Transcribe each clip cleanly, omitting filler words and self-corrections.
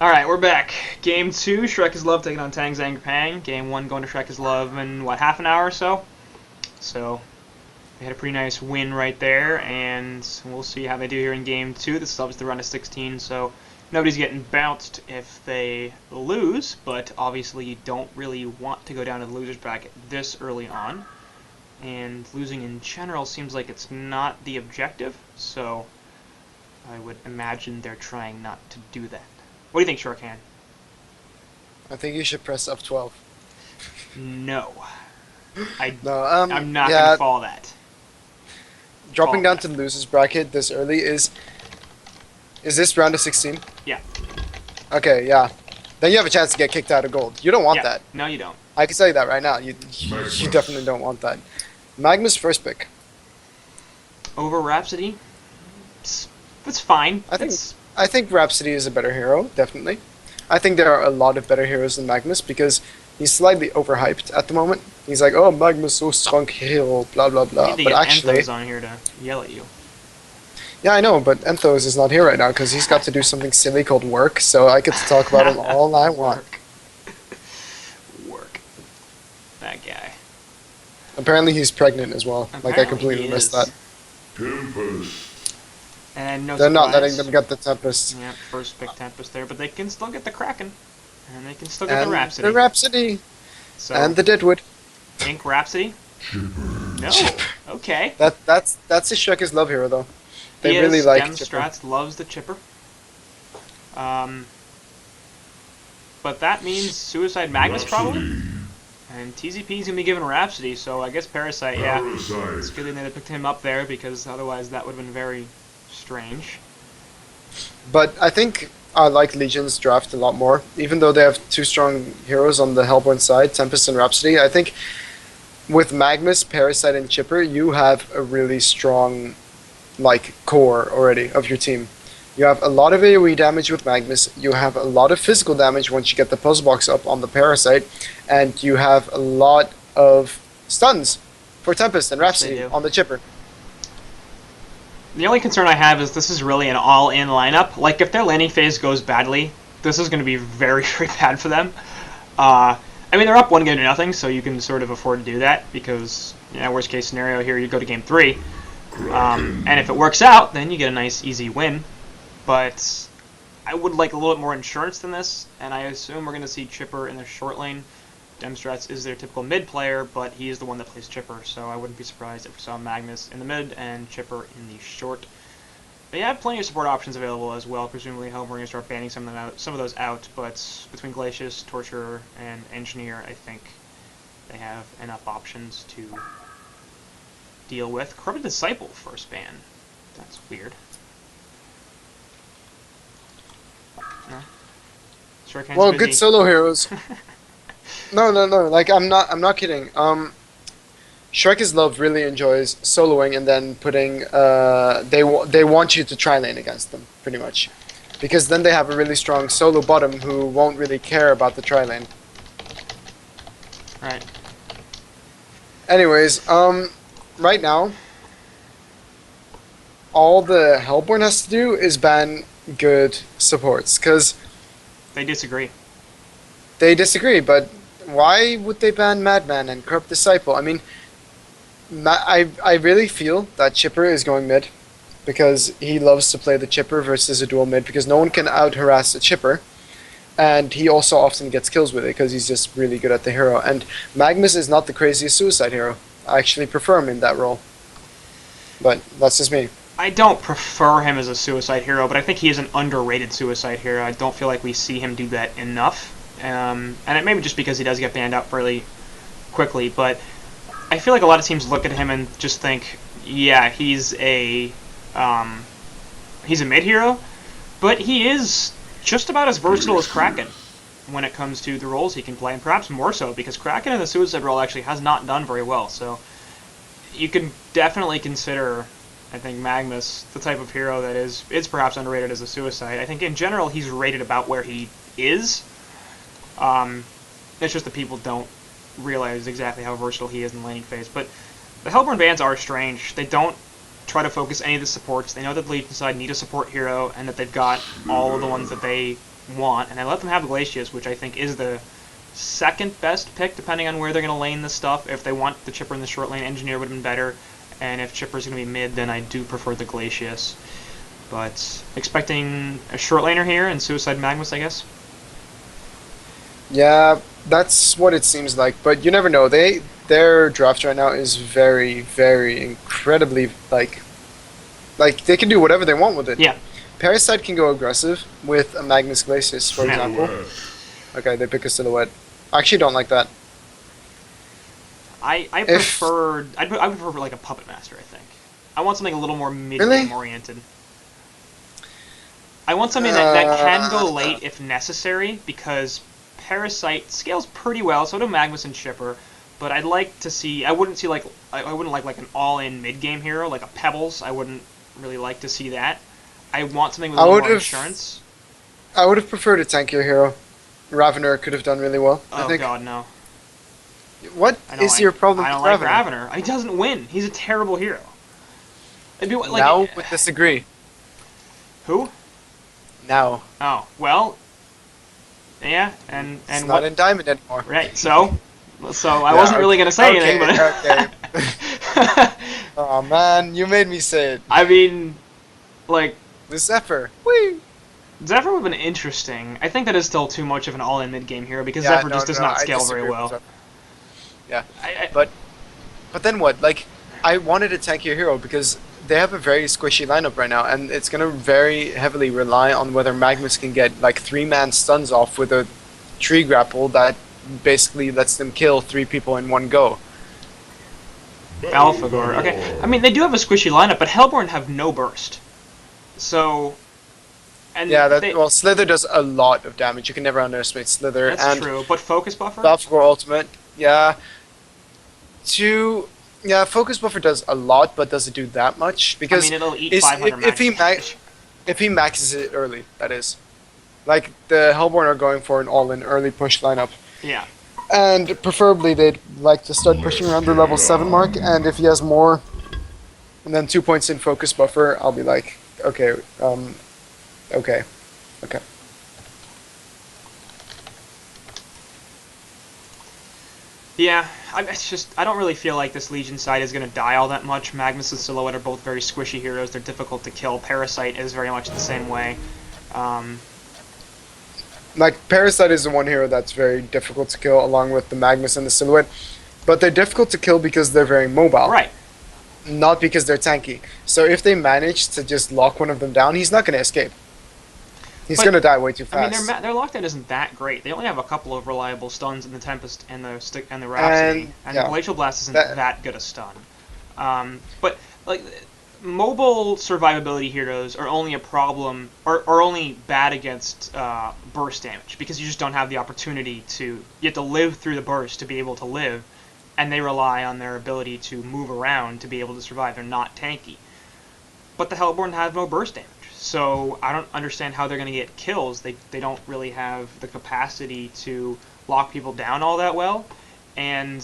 Alright, we're back. Game 2, Shrek is Love taking on TangZangPang. Game 1 going to Shrek is Love in, what, half an hour or so? So, they had a pretty nice win right there, and we'll see how they do here in Game 2. This is obviously the round of 16, so nobody's getting bounced if they lose, but obviously you don't really want to go down to the loser's bracket this early on. And losing in general seems like it's not the objective, so I would imagine they're trying not to do that. What do you think, Shortcan? I think you should press F12. No. No, I'm not going yeah, to follow that. dropping down to the losers bracket this early is this round of 16? Yeah. Okay, yeah. Then you have a chance to get kicked out of gold. You don't want Yeah. that. No, you don't. I can tell you that right now. You definitely don't want that. Magma's first pick. Over Rhapsody? It's fine. I think Rhapsody is a better hero, definitely. I think there are a lot of better heroes than Magnus because he's slightly overhyped at the moment. He's like, oh, Magnus so strong hero, blah blah You blah. need to But get actually, Enthos on here to yell at you. yeah, I know, but Enthos is not here right now because he's got to do something silly called work. So I get to talk about him all I want. Work. That guy. Apparently he's pregnant as well. Like I Apparently completely he missed is. that. Tempest. And no They're not surprise. letting them get the Tempest. Yeah, first pick Tempest there, but they can still get the Kraken. And they can still get And the Rhapsody. the Rhapsody. So, And the Deadwood. Ink Rhapsody? No. Okay. That's a Shrek is love hero though. They He really is. like Dem Chipper. Strats loves the Chipper. But that means Suicide Magnus probably? And TZP is going to be given Rhapsody, so I guess Parasite, yeah. It's Parasite. good they picked him up there, because otherwise that would have been very strange. But I think I like Legion's draft a lot more. Even though they have two strong heroes on the Hellborn side, Tempest and Rhapsody, I think with Magnus, Parasite, and Chipper, you have a really strong like core already of your team. You have a lot of AoE damage with Magnus, you have a lot of physical damage once you get the puzzle box up on the Parasite, and you have a lot of stuns for Tempest and Rhapsody do. on the Chipper. The only concern I have is this is really an all-in lineup. Like, if their laning phase goes badly, this is going to be very, very bad for them. I mean, they're up 1-0, so you can sort of afford to do that, because, worst case scenario here, you go to game 3. And if it works out, then you get a nice, easy win. But I would like a little bit more insurance than this, and I assume we're going to see Chipper in the short lane. Demstrats is their typical mid player, but he is the one that plays Chipper, so I wouldn't be surprised if we saw Magnus in the mid and Chipper in the short. They have plenty of support options available as well. Presumably, we're going to start banning some of those out, but between Glacius, Torturer, and Engineer, I think they have enough options to deal with. Corrupted Disciple first ban. That's weird. No? Shuriken's Well, busy. good solo heroes. No. Like I'm not kidding. Shrek is Love really enjoys soloing and then putting. They want you to tri lane against them pretty much, because then they have a really strong solo bottom who won't really care about the tri lane. Right. Anyways, right now, all the Hellborn has to do is ban good supports, because They disagree. they disagree. But why would they ban Madman and Corrupt Disciple? I mean, I really feel that Chipper is going mid, because he loves to play the Chipper versus a dual mid, because no one can out-harass a Chipper. And he also often gets kills with it, because he's just really good at the hero. And Magnus is not the craziest suicide hero. I actually prefer him in that role. But that's just me. I don't prefer him as a suicide hero, but I think he is an underrated suicide hero. I don't feel like we see him do that enough. And it may be just because he does get banned out fairly quickly, but I feel like a lot of teams look at him and just think, yeah, he's a mid hero, but he is just about as versatile as Kraken when it comes to the roles he can play, and perhaps more so, because Kraken in the suicide role actually has not done very well. So you can definitely consider, I think, Magnus the type of hero that is perhaps underrated as a suicide. I think in general he's rated about where he is. It's just that people don't realize exactly how versatile he is in the laning phase. But the Hellborn bans are strange. They don't try to focus any of the supports. They know that the Legion side need a support hero, and that they've got all of the ones that they want, and I let them have Glacius, which I think is the second best pick, depending on where they're going to lane this stuff. If they want the Chipper in the short lane, Engineer would have been better, and if Chipper's going to be mid, then I do prefer the Glacius. But expecting a short laner here and Suicide Magnus, I guess. Yeah, that's what it seems like. But you never know. Their draft right now is very, very incredibly like they can do whatever they want with it. Yeah. Parasite can go aggressive with a Magnus Glacius, for Yeah. example. Okay, they pick a Silhouette. I actually don't like that. I preferred I would prefer like a Puppet Master. I think I want something a little more mid game Really? oriented. I want something that can go late if necessary, because Parasite scales pretty well. So do Magnus and Chipper, but I'd like to see. I wouldn't like an all-in mid game hero like a Pebbles. I wouldn't really like to see that. I want something with a little more insurance. I would have preferred a tankier hero. Ravener could have done really well. I Oh think. god, no. What is your problem I don't with like Ravener? Ravener. He doesn't win. He's a terrible hero. It'd be like, Now would disagree. Who? Now. Oh, well, yeah, and It's what? not in Diamond anymore. Right, so I wasn't really gonna say anything, but Okay. Oh man, you made me say it. I mean, like, The Zephyr. Whee! Zephyr would have been interesting. I think that is still too much of an all-in mid-game hero because Yeah, Zephyr just does not I scale disagree very with well. Zephyr. Yeah, I, but then what? Like, I wanted a tankier hero because they have a very squishy lineup right now, and it's gonna very heavily rely on whether Magnus can get like 3-man stuns off with a tree grapple that basically lets them kill 3 people in one go. Alphagor. Okay, I mean they do have a squishy lineup, but Hellborn have no burst. So, and Yeah, they, Slither does a lot of damage. You can never underestimate Slither. that's and true. But focus buffer. Balfagor Ultimate, yeah. Focus Buffer does a lot, but does it do that much? Because I mean, it'll eat is- 500 if he maxes it early, that is. Like, the Hellborn are going for an all-in early push lineup. Yeah. And preferably they'd like to start pushing around the level 7 mark, and if he has more than 2 points in Focus Buffer, I'll be like, okay. Yeah, I don't really feel like this Legion side is going to die all that much. Magnus and Silhouette are both very squishy heroes. They're difficult to kill. Parasite is very much the same way. Like, Parasite is the one hero that's very difficult to kill, along with the Magnus and the Silhouette. But they're difficult to kill because they're very mobile. Right. Not because they're tanky. So if they manage to just lock one of them down, he's not going to escape. He's But, going to die way too I fast. mean, their lockdown isn't that great. They only have a couple of reliable stuns in the Tempest and the Rhapsody, and yeah. Glacial Blast isn't that good a stun. But like mobile survivability heroes are only a problem, are only bad against burst damage because you just don't have the opportunity to. You have to live through the burst to be able to live, and they rely on their ability to move around to be able to survive. They're not tanky. But the Hellborn have no burst damage. So I don't understand how they're going to get kills. They don't really have the capacity to lock people down all that well, and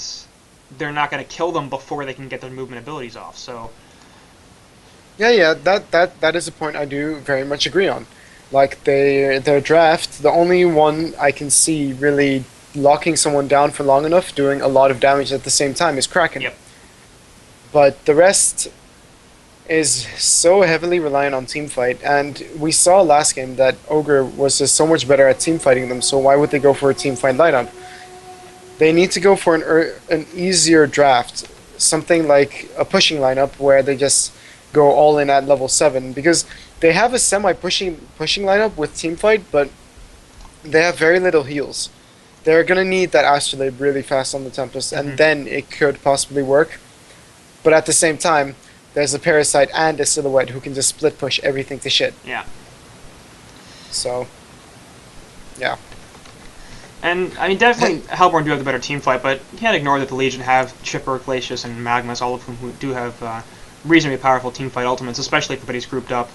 they're not going to kill them before they can get their movement abilities off. So Yeah, that is a point I do very much agree on. Like, their draft, the only one I can see really locking someone down for long enough, doing a lot of damage at the same time, is Kraken. Yep. But the rest is so heavily reliant on teamfight, and we saw last game that Ogre was just so much better at teamfighting them, so why would they go for a teamfight lineup? They need to go for an easier draft, something like a pushing lineup where they just go all in at level 7, because they have a semi-pushing lineup with teamfight, but they have very little heals. They're going to need that Astrolabe really fast on the Tempest, and then it could possibly work. But at the same time, there's a Parasite and a Silhouette who can just split push everything to shit. yeah. So, yeah. And I mean, definitely Hellborn do have the better team fight, but you can't ignore that the Legion have Chipper, Glacius, and Magnus, all of whom do have reasonably powerful team fight ultimates, especially if everybody's grouped up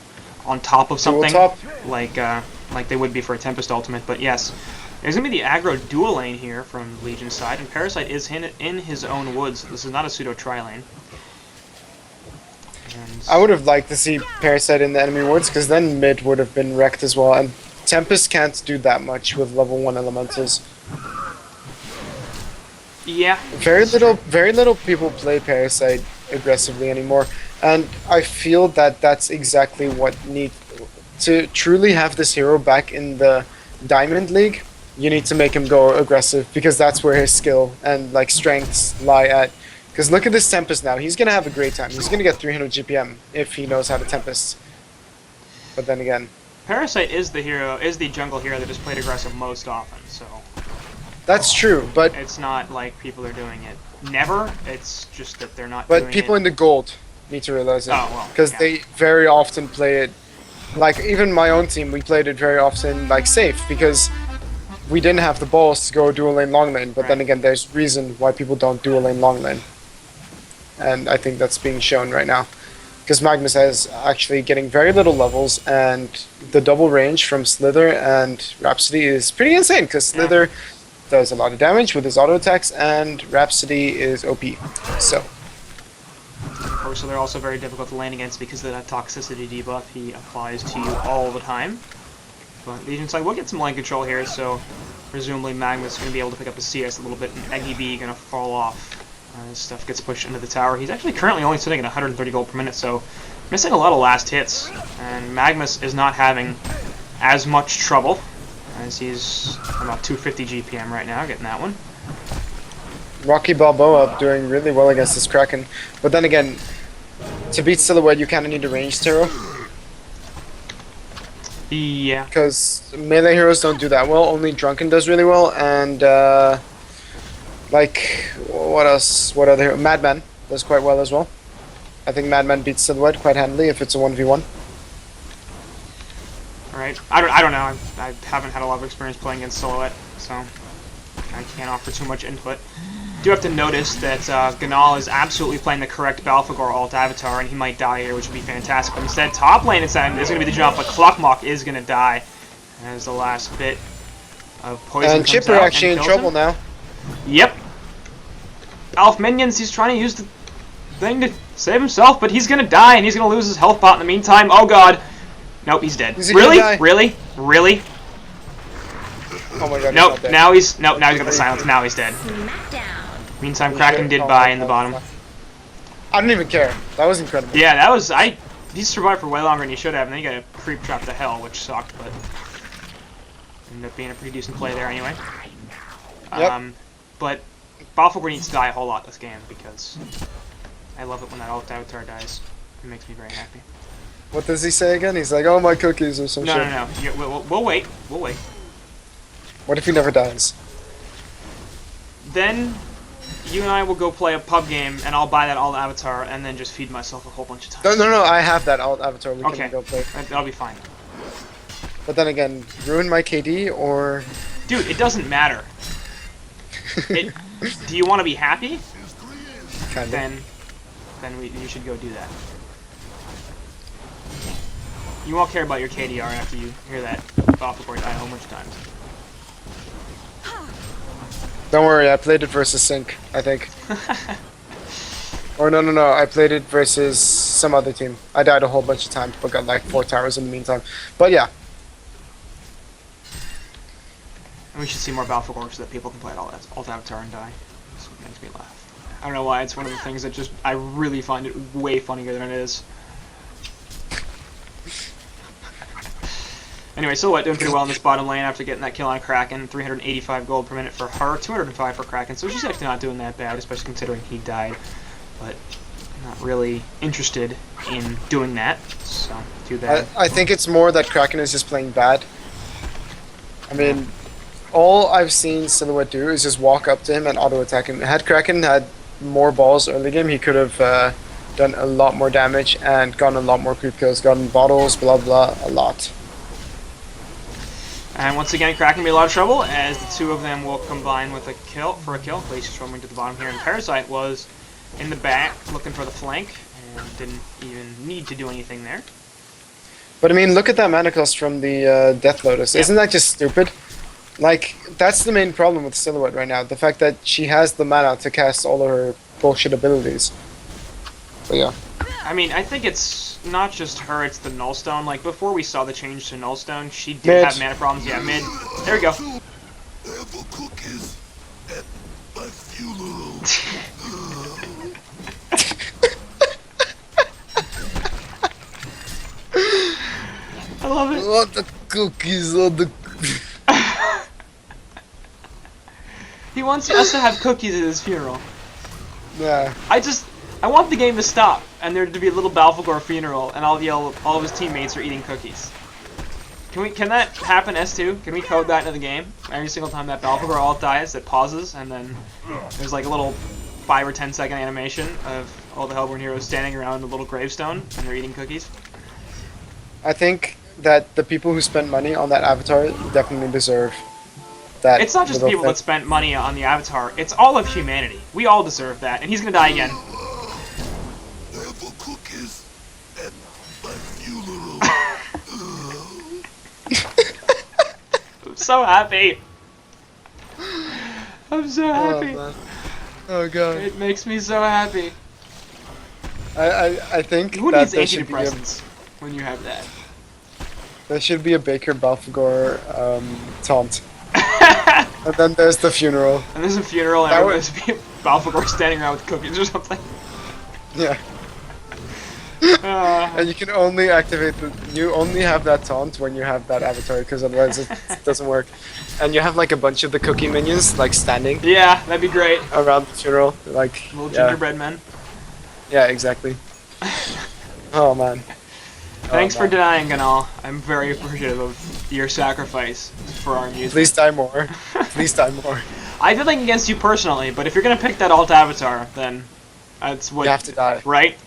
on top of something top. like they would be for a Tempest ultimate. But yes, there's gonna be the aggro dual lane here from Legion's side, and Parasite is in his own woods. This is not a pseudo tri lane. And I would have liked to see Parasite in the enemy woods, because then mid would have been wrecked as well. And Tempest can't do that much with level 1 elementals. Yeah. Very little people play Parasite aggressively anymore, and I feel that that's exactly what need to truly have this hero back in the Diamond League. You need to make him go aggressive because that's where his skill and like strengths lie at. Because look at this Tempest now. He's gonna have a great time. He's gonna get 300 GPM if he knows how to Tempest. But then again, Parasite is the jungle hero that is played aggressive most often, so that's true. But it's not like people are doing it never. It's just that they're not doing it. but people in the gold need to realize it. Oh, well, Because yeah. they very often play it. Like even my own team, we played it very often like safe because we didn't have the balls to go dual lane long lane. But then Right. again, there's reason why people don't dual lane long lane, and I think that's being shown right now. Because Magnus is actually getting very little levels, and the double range from Slither and Rhapsody is pretty insane. Because Slither does a lot of damage with his auto attacks, and Rhapsody is OP. So Of course, so they're also very difficult to lane against because of that toxicity debuff he applies to you all the time. But Legion side will get some lane control here, so presumably Magnus is going to be able to pick up the CS a little bit, and Eggy B going to fall off. This stuff gets pushed into the tower. He's actually currently only sitting at 130 gold per minute, so missing a lot of last hits. And Magnus is not having as much trouble, as he's about 250 GPM right now, getting that one. Rocky Balboa doing really well against this Kraken. But then again, to beat Silhouette, you kind of need a ranged hero. Yeah. Because melee heroes don't do that well. Only Drunken does really well. And, like, what else? What other hero? Madman does quite well as well. I think Madman beats Silhouette quite handily if it's a 1v1. Alright. I don't know. I haven't had a lot of experience playing against Silhouette, so I can't offer too much input. Do have to notice that Ganal is absolutely playing the correct Balfagor alt avatar, and he might die here, which would be fantastic. But instead, top lane is going to be the jump, but Clockmok is going to die as the last bit of poison And comes Chipper out actually and in kills trouble him. now. Yep. Elf minions, he's trying to use the thing to save himself, but he's going to die, and he's going to lose his health pot in the meantime. Oh god. Nope, he's dead. Is he gonna Really? die? Really? Really? Oh my god, he's Nope, not dead. now he's got the silence. Now he's dead. Smackdown. Meantime, He Kraken should- did oh buy my in the God. bottom. I don't even care. That was incredible. Yeah, that was he survived for way longer than he should have, and then he got a creep trap to hell, which sucked, but ended up being a pretty decent play there anyway. Yep. But Balfagor needs to die a whole lot this game because I love it when that alt avatar dies. It makes me very happy. What does he say again? He's like, oh my cookies or some No, shit. no, no. We'll wait. We'll wait. What if he never dies? Then you and I will go play a pub game, and I'll buy that alt avatar, and then just feed myself a whole bunch of times. No, I have that alt avatar. We Okay. can go play. That'll be fine. But then again, ruin my KD or... Dude, it doesn't matter. Do you want to be happy? Kind of. Then you should go do that. You won't care about your KDR after you hear that Balfagor die a whole bunch of times. Don't worry, I played it versus Sync, I think. Or no, I played it versus some other team. I died a whole bunch of times, but got like 4 towers in the meantime. But yeah, And we should see more Balfagor so that people can play it alt avatar and die. That's what makes me laugh. I don't know why, it's one of the things that just, I really find it way funnier than it is. Anyway, Silhouette doing pretty well in this bottom lane after getting that kill on Kraken. 385 gold per minute for her, 205 for Kraken, so she's actually not doing that bad, especially considering he died. But not really interested in doing that, so too bad. I think it's more that Kraken is just playing bad. I mean, all I've seen Silhouette do is just walk up to him and auto attack him. Had Kraken had more balls early game, he could have done a lot more damage and gotten a lot more creep kills, gotten bottles, blah blah, a lot. And once again, Kraken will be a lot of trouble as the two of them will combine with a kill. Glacius roaming to the bottom here, and Parasite was in the back looking for the flank and didn't even need to do anything there. But I mean, look at that mana cost from the Death Lotus. Yeah. Isn't that just stupid? Like, that's the main problem with Silhouette right now. The fact that she has the mana to cast all of her bullshit abilities. But yeah. I mean, I think it's not just her, it's the Nullstone. Like, before we saw the change to Nullstone, she did Mid. have mana problems. Yeah, mid. There we go. I love it. Oh, the cookies on the. He wants us to have cookies at his funeral. Yeah. I want the game to stop and there to be a little Balfagor funeral and all of his teammates are eating cookies. Can that happen, S2? Can we code that into the game? Every single time that Balfagor ult dies, it pauses and then there's like a little 5 or 10 second animation of all the Hellborn heroes standing around a little gravestone and they're eating cookies. I think that the people who spend money on that avatar definitely deserve that. It's not just the people that spent money on the avatar, it's all of humanity. We all deserve that, and he's gonna die again. I'm so happy. I'm so happy. Oh god. It makes me so happy. I think Who that needs there ancient should be a, presence when you have that? there should be a Baker Balfagor taunt. And then there's the funeral. And there's a funeral and That everyone's Balfagor standing around with cookies or something. Yeah. And you can only activate you only have that taunt when you have that avatar, because otherwise it doesn't work. And you have like a bunch of the cookie minions like standing Yeah, that'd be great. around the funeral, like Little yeah, gingerbread men. yeah, exactly. Oh man. Thanks Oh, for man. denying, Ganal. I'm very appreciative of your sacrifice for our music. Please die more. Please die more. I have nothing against you personally, but if you're gonna pick that alt avatar, then that's what. You have to die. Right?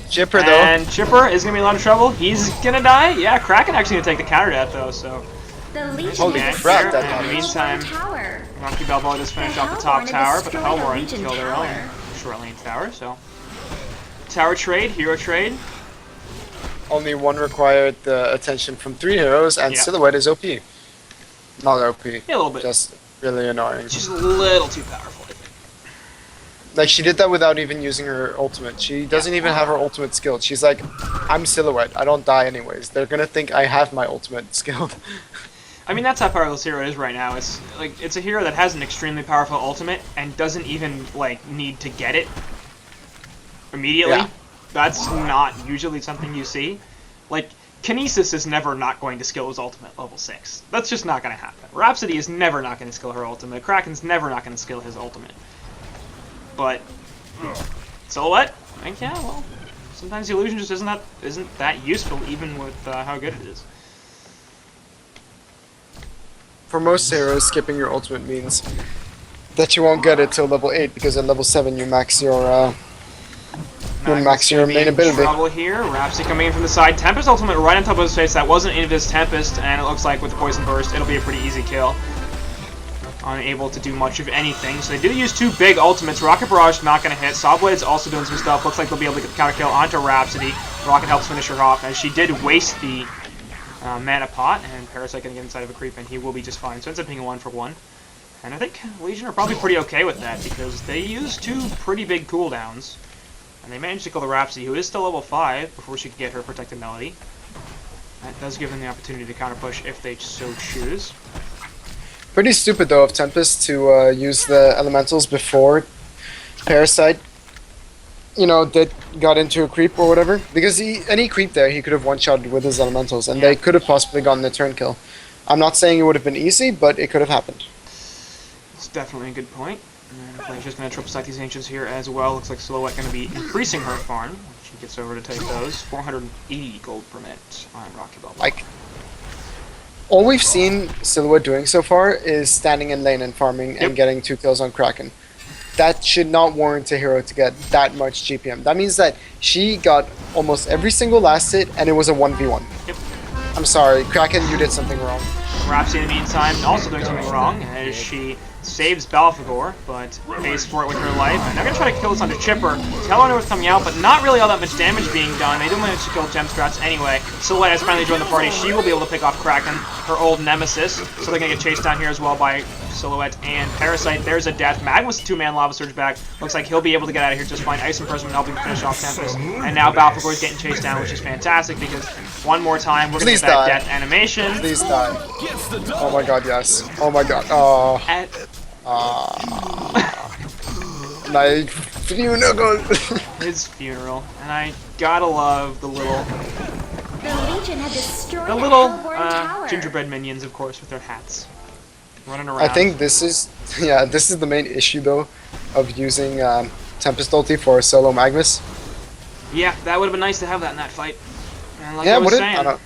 Chipper though. And Chipper is gonna be in a lot of trouble. He's gonna die. Yeah, Kraken actually gonna take the counter to that though. So. The Legion Holy has crap, that In the damage. meantime, tower. Rocky Balboa just finished The off the top Hellborn tower, have but the destroyed a Hellborn Legion killed their own tower. short lane tower. So. Tower trade, hero trade. Only one required the attention from 3 heroes, and Yeah. Silhouette is OP. Not OP. Yeah, a little bit. Just really annoying. She's a little too powerful, I think. Like, she did that without even using her ultimate. She doesn't even have her ultimate skilled. She's like, I'm Silhouette. I don't die anyways. They're gonna think I have my ultimate skilled. I mean, that's how powerful this hero is right now. It's a hero that has an extremely powerful ultimate and doesn't even like need to get it immediately. Yeah. That's not usually something you see. Like, Kinesis is never not going to skill his ultimate level 6. That's just not going to happen. Rhapsody is never not going to skill her ultimate. Kraken's never not going to skill his ultimate. But Silhouette, like, yeah, well, sometimes the illusion just isn't that useful, even with how good it is. For most heroes, skipping your ultimate means that you won't get it till level 8, because at level 7 you max your max your main ability. Trouble here. Rhapsody coming in from the side. Tempest ultimate right on top of his face. That wasn't Invis Tempest, and it looks like with the Poison Burst, it'll be a pretty easy kill. Unable to do much of anything. So they do use 2 big ultimates. Rocket Barrage not going to hit. Sawblade's also doing some stuff. Looks like they'll be able to get the counter kill onto Rhapsody. Rocket helps finish her off, as she did waste the mana pot, and Parasite going to get inside of a creep, and he will be just fine. So ends up being a 1-for-1. And I think Legion are probably pretty okay with that, because they use 2 pretty big cooldowns. And they managed to kill the Rhapsody, who is still level 5, before she could get her Protected Melody. That does give them the opportunity to counter push if they so choose. Pretty stupid though of Tempest to use the elementals before Parasite, you know, got into a creep or whatever. Because any creep there, he could have one-shotted with his elementals, and they could have possibly gotten the turn kill. I'm not saying it would have been easy, but it could have happened. It's definitely a good point. And Flame's just going to triple stack these Ancients here as well. Looks like Silhouette going to be increasing her farm. She gets over to take those. 480 gold per minute on Rocky Balboa. Like, all we've seen Silhouette doing so far is standing in lane and farming and getting 2 kills on Kraken. That should not warrant a hero to get that much GPM. That means that she got almost every single last hit, and it was a 1v1. Yep. I'm sorry, Kraken, you did something wrong. Rhapsody, in the meantime, also doing something wrong, as she saves Balfagor, but pays for it with her life. And they're going to try to kill this onto Chipper. Tellerner was coming out, but not really all that much damage being done. They do manage to kill Gemstrats anyway. Silhouette has finally joined the party. She will be able to pick off Kraken. her old nemesis. So they're going to get chased down here as well by Silhouette and Parasite. There's a death. Magma's 2-man Lava Surge back. Looks like he'll be able to get out of here just fine. Ice Imprisonment helping finish off Tempest. And now Balfagor is getting chased down, which is fantastic because one more time we're going to get that death animation. Please die. Oh my god, yes. Oh my god. Oh. My funeral. His funeral. And I gotta love the little gingerbread minions, of course, with their hats. Running around. I think this is the main issue though of using Tempest ulti for solo Magnus. Yeah, that would have been nice to have that in that fight. And like Yeah, I was would it? saying,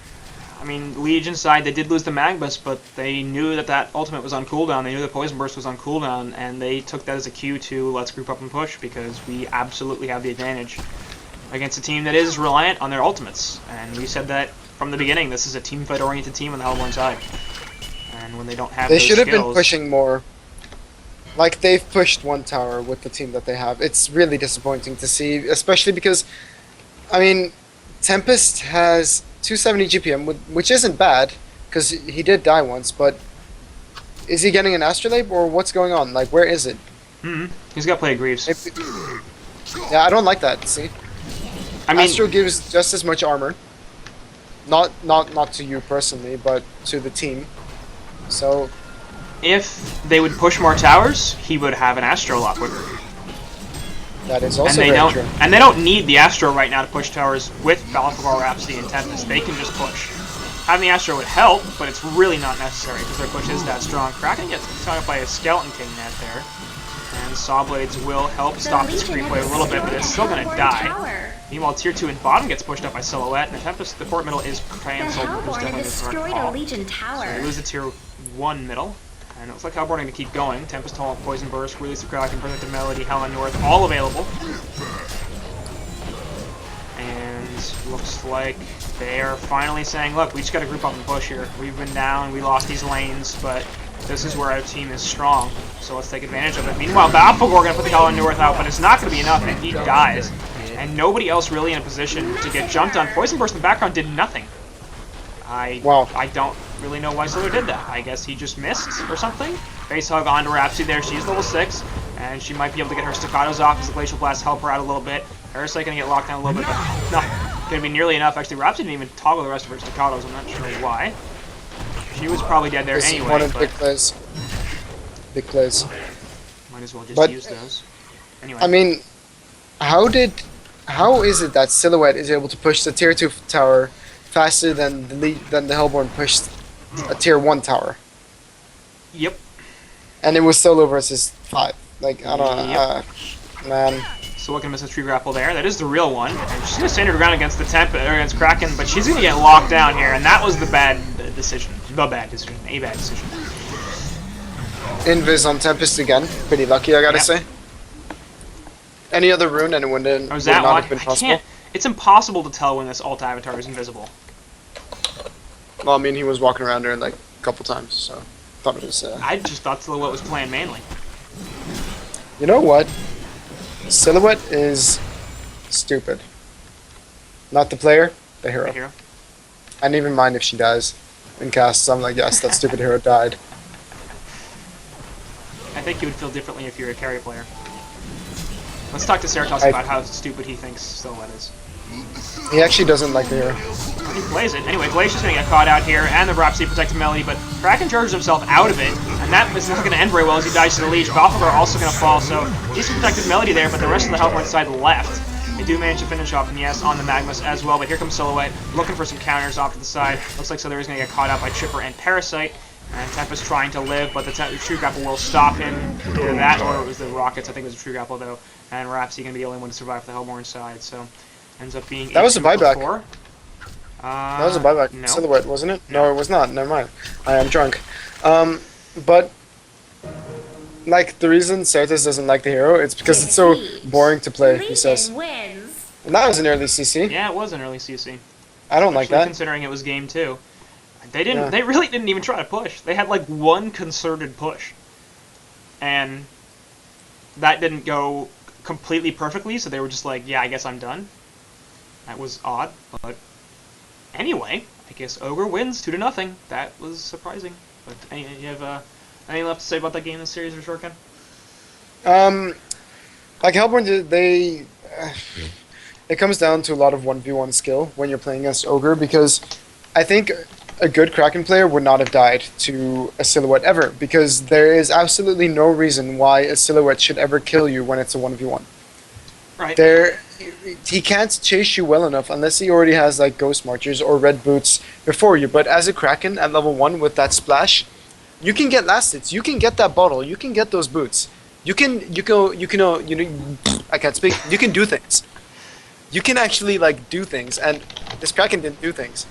I mean, Legion side, they did lose the Magnus, but they knew that that ultimate was on cooldown. They knew the Poison Burst was on cooldown, and they took that as a cue to let's group up and push because we absolutely have the advantage against a team that is reliant on their ultimates. And we said that from the beginning. This is a team fight-oriented team on the Hellborn side. And when they don't have They those should have been skills, pushing more. Like, they've pushed one tower with the team that they have. It's really disappointing to see, especially because, I mean, Tempest has 270 GPM, which isn't bad, because he did die once, but is he getting an Astrolabe, or what's going on? Like, where is it? He's got to play Greaves. Yeah, I don't like that, see? I mean, Astro gives just as much armor. Not to you personally, but to the team. So, if they would push more towers, he would have an Astro a lot quicker. that is also And they very don't, true. and they don't need the Astro right now to push towers with Balfagor, Rhapsody, and Tempest. They can just push. Having the Astro would help, but it's really not necessary because their push is that strong. Kraken gets caught up by a Skeleton King net there. And Sawblades will help stop this creep wave a little bit, but it's still going to die. Meanwhile, Tier 2 in bottom gets pushed up by Silhouette, and the Tempest, the port middle is cancelled, which is definitely the correct call. So they lose the Tier 1 middle. And it looks like Hellborn are going to keep going. Tempest Hall, Poison Burst, Release the Kraken, Protective Melody, HoN North, all available. And looks like they are finally saying, look, we just got to group up and push here. We've been down, we lost these lanes, but this is where our team is strong, so let's take advantage of it. Meanwhile, Balfagor going to put the HoN North out, but it's not going to be enough, and he dies. And nobody else really in a position to get jumped on. Poison Burst in the background did nothing. I don't really know why Slither did that. I guess he just missed or something. Face hug onto Rhapsody there. She's level 6, and she might be able to get her staccatos off as the Glacial Blast help her out a little bit. Parasite going to get locked down a little bit, but not going to be nearly enough. Actually, Rhapsody didn't even toggle the rest of her staccatos. I'm not sure why. She was probably dead there anyway. One of big plays. Big plays. Might as well just use those. Anyway. I mean, how is it that Silhouette is able to push the Tier 2 tower faster than the Hellborn pushed a Tier 1 tower? Yep. And it was solo versus 5. Like, I don't know. Man. So looking to miss a tree grapple there. That is the real one. And she's going to stand her ground against the against Kraken, but she's going to get locked down here, and that was the bad decision. A bad decision. Invis on Tempest again. Pretty lucky, I gotta say. Any other rune and it would not have been possible? It's impossible to tell when this alt avatar is invisible. Well, I mean, he was walking around there like a couple times, so I thought it was... I just thought Silhouette was playing mainly. You know what? Silhouette is stupid. Not the player, the hero. I didn't even mind if she dies in casts. I'm like, yes, that stupid hero died. I think you would feel differently if you were a carry player. Let's talk to Ceratops about how stupid he thinks Silhouette is. He actually doesn't like the hero. He plays it. Anyway, Glacier's going to get caught out here, and the Rhapsody Protective Melody, but Kraken charges himself out of it, and that is not going to end very well as he dies to the Leech. Balfagor also going to fall, so decent Protective Melody there, but the rest of the Hellborn side left. They do manage to finish off, and yes, on the Magmus as well, but here comes Silhouette, looking for some counters off to the side. Looks like Silhouette is going to get caught out by Chipper and Parasite, and Tempest trying to live, but the True Grapple will stop him. Either that, or it was the Rockets. I think it was a True Grapple, though, and Rhapsody going to be the only one to survive for the Hellborn side, so ends up being that was a buyback. That was a buyback. No. Silhouette, wasn't it? No, it was not. Never mind. I am drunk. But like the reason Certus doesn't like the hero, it's because it's so boring to play. He says. And that was an early CC. Yeah, it was an early CC. I don't like that. Considering it was game 2. They didn't. Yeah. They really didn't even try to push. They had like one concerted push, and that didn't go completely perfectly. So they were just like, "Yeah, I guess I'm done." That was odd, but anyway, I guess Ogre wins 2-0. That was surprising. But you have anything left to say about that game in the series or Shortcut? Like Hellborn, it comes down to a lot of 1v1 skill when you're playing against Ogre, because I think a good Kraken player would not have died to a Silhouette ever, because there is absolutely no reason why a Silhouette should ever kill you when it's a 1v1. Right. He can't chase you well enough unless he already has like Ghost Marchers or Red Boots before you, but as a Kraken at level 1 with that splash, you can get last hits, you can get that bottle, you can get those boots. You know, I can't speak. You can do things. You can actually like do things, and this Kraken didn't do things.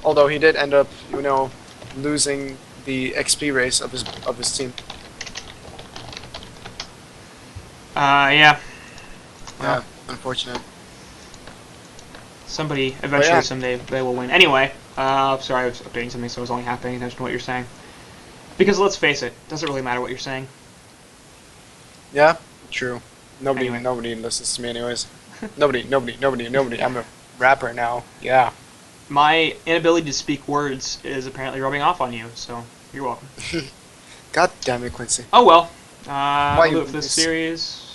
Although he did end up, you know, losing the XP race of his team. Yeah. Yeah, unfortunate. Somebody eventually yeah. someday they will win. Anyway, sorry, I was updating something, so I was only half paying attention to what you're saying. Because let's face it, doesn't really matter what you're saying. Yeah, true. Nobody Anyway. listens to me anyways. Nobody. I'm a rapper now. Yeah. My inability to speak words is apparently rubbing off on you, so you're welcome. God damn it, Quincy. Oh well. Why I'll do you it for this lose? series.